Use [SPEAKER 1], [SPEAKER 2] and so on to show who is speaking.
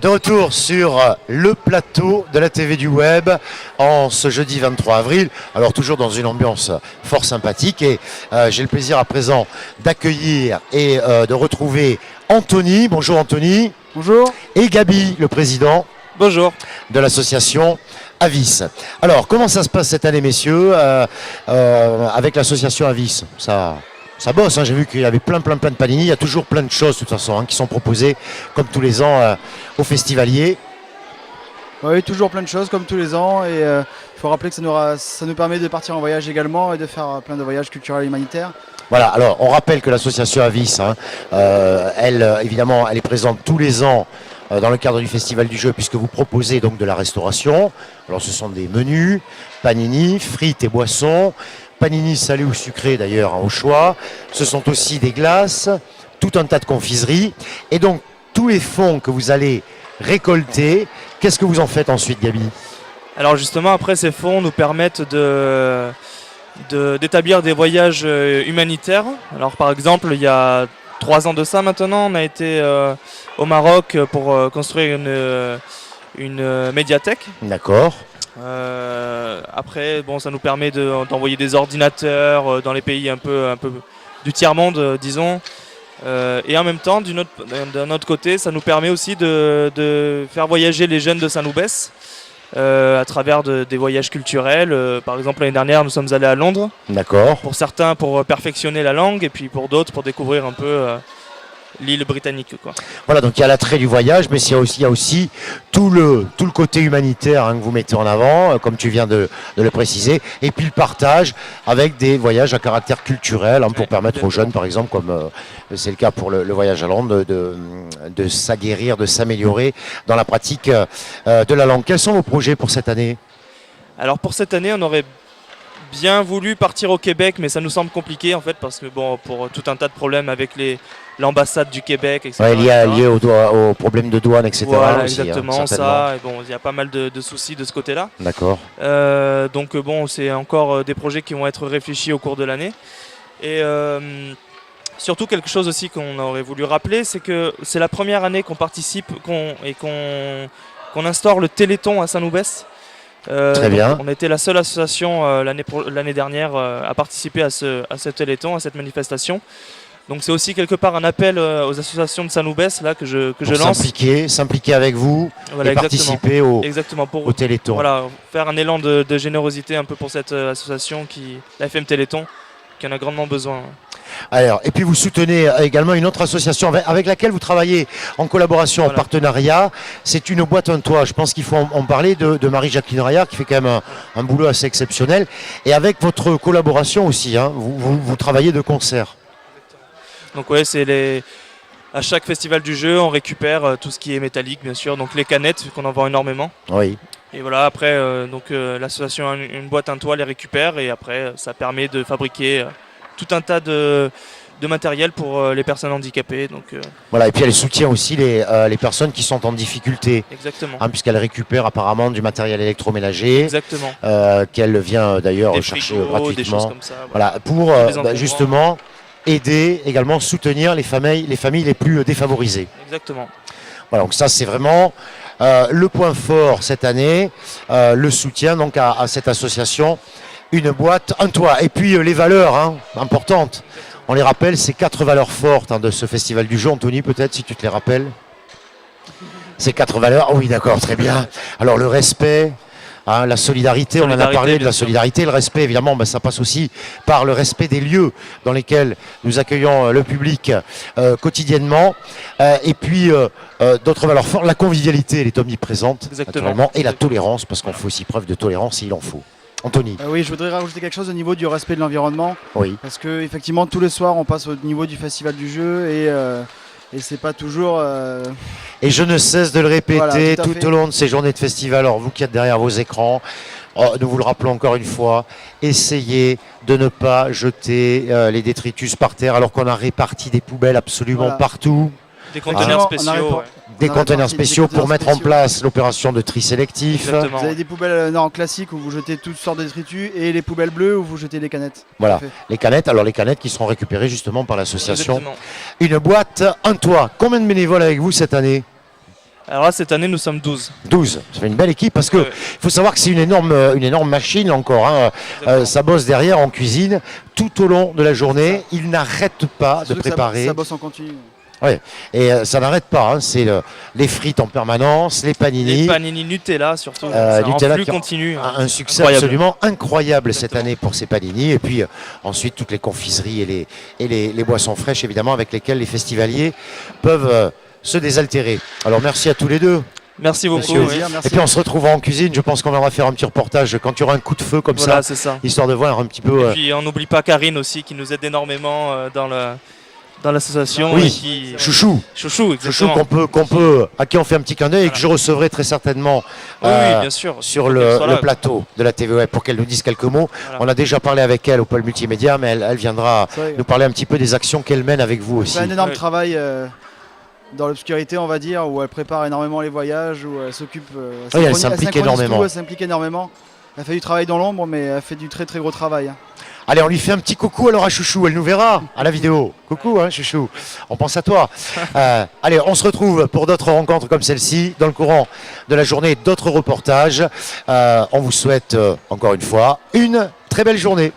[SPEAKER 1] De retour sur le plateau de la TV du Web en ce jeudi 23 avril. Alors toujours dans une ambiance fort sympathique et j'ai le plaisir à présent d'accueillir et de retrouver Anthony. Bonjour Anthony.
[SPEAKER 2] Bonjour. Et
[SPEAKER 1] Gabi, le président.
[SPEAKER 3] Bonjour.
[SPEAKER 1] De l'association Avis. Alors comment ça se passe cette année messieurs avec l'association Avis? Ça bosse, hein. J'ai vu qu'il y avait plein de panini. Il y a toujours plein de choses de toute façon qui sont proposées comme tous les ans aux festivaliers.
[SPEAKER 2] Oui, toujours plein de choses comme tous les ans. Et il faut rappeler que ça nous permet de partir en voyage également et de faire plein de voyages culturels et humanitaires.
[SPEAKER 1] Voilà, alors on rappelle que l'association Avis, elle est présente tous les ans dans le cadre du Festival du Jeu, puisque vous proposez donc de la restauration. Alors ce sont des menus, panini, frites et boissons. Panini salé ou sucré d'ailleurs au choix. Ce sont aussi des glaces, tout un tas de confiseries. Et donc tous les fonds que vous allez récolter, qu'est-ce que vous en faites ensuite Gabi?
[SPEAKER 3] Alors justement après ces fonds nous permettent d'établir des voyages humanitaires. Alors par exemple il y a 3 ans de ça maintenant on a été au Maroc pour construire une médiathèque.
[SPEAKER 1] D'accord.
[SPEAKER 3] Après, bon, ça nous permet d'envoyer des ordinateurs dans les pays un peu du tiers-monde, disons. Et en même temps, d'un autre côté, ça nous permet aussi de faire voyager les jeunes de Saint-Loubès à travers des voyages culturels. Par exemple, l'année dernière, nous sommes allés à Londres.
[SPEAKER 1] D'accord.
[SPEAKER 3] Pour certains, pour perfectionner la langue, et puis pour d'autres, pour découvrir un peu l'île britannique, quoi.
[SPEAKER 1] Voilà, donc il y a l'attrait du voyage, mais il y a aussi tout le côté humanitaire que vous mettez en avant, comme tu viens de le préciser, et puis le partage avec des voyages à caractère culturel, pour permettre aux jeunes, par exemple, comme c'est le cas pour le voyage à Londres, de s'aguerrir, de s'améliorer dans la pratique de la langue. Quels sont vos projets pour cette année?
[SPEAKER 3] Alors pour cette année, on aurait bien voulu partir au Québec, mais ça nous semble compliqué en fait, parce que bon, pour tout un tas de problèmes avec l'ambassade du Québec, etc.
[SPEAKER 1] Ouais, lié aux problèmes de douane, etc.
[SPEAKER 3] Voilà,
[SPEAKER 1] aussi,
[SPEAKER 3] exactement ça. Et bon, il y a pas mal de soucis de ce côté-là.
[SPEAKER 1] D'accord.
[SPEAKER 3] Donc bon, c'est encore des projets qui vont être réfléchis au cours de l'année. Et surtout quelque chose aussi qu'on aurait voulu rappeler, c'est que c'est la première année qu'on participe qu'on instaure le Téléthon à Saint-Loubès.
[SPEAKER 1] Très bien.
[SPEAKER 3] On était la seule association l'année dernière à participer à ce Téléthon, à cette manifestation. Donc c'est aussi quelque part un appel aux associations de Saint-Loubès là que je lance.
[SPEAKER 1] S'impliquer avec vous, voilà, et participer au Téléthon.
[SPEAKER 3] Voilà, faire un élan de générosité un peu pour cette association la FM Téléthon, qui en a grandement besoin.
[SPEAKER 1] Alors, et puis vous soutenez également une autre association avec laquelle vous travaillez en collaboration, voilà, en partenariat. C'est une boîte un toit. Je pense qu'il faut en parler de Marie-Jacqueline Raillard qui fait quand même un boulot assez exceptionnel. Et avec votre collaboration aussi, vous travaillez de concert.
[SPEAKER 3] Donc ouais, à chaque festival du jeu, on récupère tout ce qui est métallique, bien sûr. Donc les canettes, qu'on en vend énormément.
[SPEAKER 1] Oui.
[SPEAKER 3] Et voilà, après, l'association a une boîte un toit, les récupère et après, ça permet de fabriquer tout un tas de matériel pour les personnes handicapées. Donc,
[SPEAKER 1] voilà, et puis elle soutient aussi les personnes qui sont en difficulté.
[SPEAKER 3] Exactement.
[SPEAKER 1] Puisqu'elle récupère apparemment du matériel électroménager.
[SPEAKER 3] Exactement.
[SPEAKER 1] Qu'elle vient d'ailleurs chercher gratuitement. Des choses comme ça. Voilà, pour justement aider, également soutenir les familles les plus défavorisées.
[SPEAKER 3] Exactement.
[SPEAKER 1] Voilà, donc ça c'est vraiment le point fort cette année, le soutien donc à cette association, une boîte, un toit. Et puis les valeurs importantes, on les rappelle, ces 4 valeurs fortes de ce festival du jeu. Anthony, peut-être si tu te les rappelles. Ces 4 valeurs, oui d'accord, très bien. Alors le respect, la solidarité, on en a parlé de la solidarité, le respect évidemment, ça passe aussi par le respect des lieux dans lesquels nous accueillons le public quotidiennement. Et puis d'autres valeurs fortes, la convivialité, elle est omniprésente, naturellement, et la tolérance, parce qu'on fait aussi preuve de tolérance, il en faut. Anthony.
[SPEAKER 2] Oui, je voudrais rajouter quelque chose au niveau du respect de l'environnement.
[SPEAKER 1] Oui.
[SPEAKER 2] Parce que effectivement, tous les soirs, on passe au niveau du festival du jeu et c'est pas toujours.
[SPEAKER 1] Et je ne cesse de le répéter, voilà, tout au long de ces journées de festival. Alors vous qui êtes derrière vos écrans, nous vous le rappelons encore une fois, essayez de ne pas jeter les détritus par terre alors qu'on a réparti des poubelles absolument partout.
[SPEAKER 3] Des conteneurs spéciaux.
[SPEAKER 1] Des conteneurs spéciaux pour mettre en place l'opération de tri sélectif.
[SPEAKER 2] Exactement. Vous avez des poubelles classiques où vous jetez toutes sortes de détritus et les poubelles bleues où vous jetez des canettes.
[SPEAKER 1] Voilà, les canettes qui seront récupérées justement par l'association. Une boîte, un toit. Combien de bénévoles avec vous cette année?
[SPEAKER 3] Alors là, cette année, nous sommes 12.
[SPEAKER 1] 12, ça fait une belle équipe parce que
[SPEAKER 3] Ouais.
[SPEAKER 1] faut savoir que c'est une énorme machine encore. Hein. Ça bosse derrière en cuisine tout au long de la journée. Il n'arrête pas de
[SPEAKER 2] Surtout que
[SPEAKER 1] préparer.
[SPEAKER 2] ça bosse en continu.
[SPEAKER 1] Et ça n'arrête pas. Hein. C'est les frites en permanence, les panini.
[SPEAKER 3] Les panini Nutella surtout. C'est
[SPEAKER 1] Nutella
[SPEAKER 3] en flux
[SPEAKER 1] qui a
[SPEAKER 3] continu.
[SPEAKER 1] Un succès
[SPEAKER 3] Incroyable.
[SPEAKER 1] absolument incroyable cette
[SPEAKER 3] Exactement.
[SPEAKER 1] année pour ces panini. Et puis ensuite toutes les confiseries et les boissons fraîches évidemment avec lesquelles les festivaliers peuvent se désaltérer. Alors merci à tous les deux.
[SPEAKER 3] Merci beaucoup.
[SPEAKER 1] Messieurs.
[SPEAKER 3] oui.
[SPEAKER 2] Merci.
[SPEAKER 1] Et puis on se retrouvera en cuisine. Je pense qu'on viendra faire un petit reportage quand il y aura un coup de feu comme
[SPEAKER 3] Voilà,
[SPEAKER 1] ça,
[SPEAKER 3] c'est ça.
[SPEAKER 1] histoire de voir un petit peu.
[SPEAKER 3] Et puis on n'oublie pas Karine aussi qui nous aide énormément dans l'association.
[SPEAKER 1] Oui.
[SPEAKER 3] et qui,
[SPEAKER 1] Chouchou,
[SPEAKER 3] Chouchou, exactement.
[SPEAKER 1] à qui on fait un petit clin d'œil et que je recevrai très certainement
[SPEAKER 3] Oui, oui, bien sûr.
[SPEAKER 1] sur
[SPEAKER 3] Faut
[SPEAKER 1] le
[SPEAKER 3] qu'elle soit là.
[SPEAKER 1] plateau de la TV Web pour qu'elle nous dise quelques mots.
[SPEAKER 3] Voilà.
[SPEAKER 1] On a déjà parlé avec elle au pôle multimédia, mais elle viendra
[SPEAKER 2] C'est vrai.
[SPEAKER 1] nous parler un petit peu des actions qu'elle mène avec vous
[SPEAKER 2] Elle
[SPEAKER 1] aussi.
[SPEAKER 2] fait un énorme
[SPEAKER 3] Oui.
[SPEAKER 2] travail dans l'obscurité, on va dire, où elle prépare énormément les voyages, où elle s'occupe.
[SPEAKER 1] Oui, elle
[SPEAKER 2] synchronise
[SPEAKER 1] s'implique
[SPEAKER 2] tout,
[SPEAKER 1] énormément.
[SPEAKER 2] Elle s'implique énormément. Elle fait du travail dans l'ombre, mais elle fait du très très gros travail. Hein.
[SPEAKER 1] Allez, on lui fait un petit coucou alors à Chouchou, elle nous verra à la vidéo. Coucou hein, Chouchou, on pense à toi. Allez, on se retrouve pour d'autres rencontres comme celle-ci, dans le courant de la journée, d'autres reportages. On vous souhaite encore une fois une très belle journée.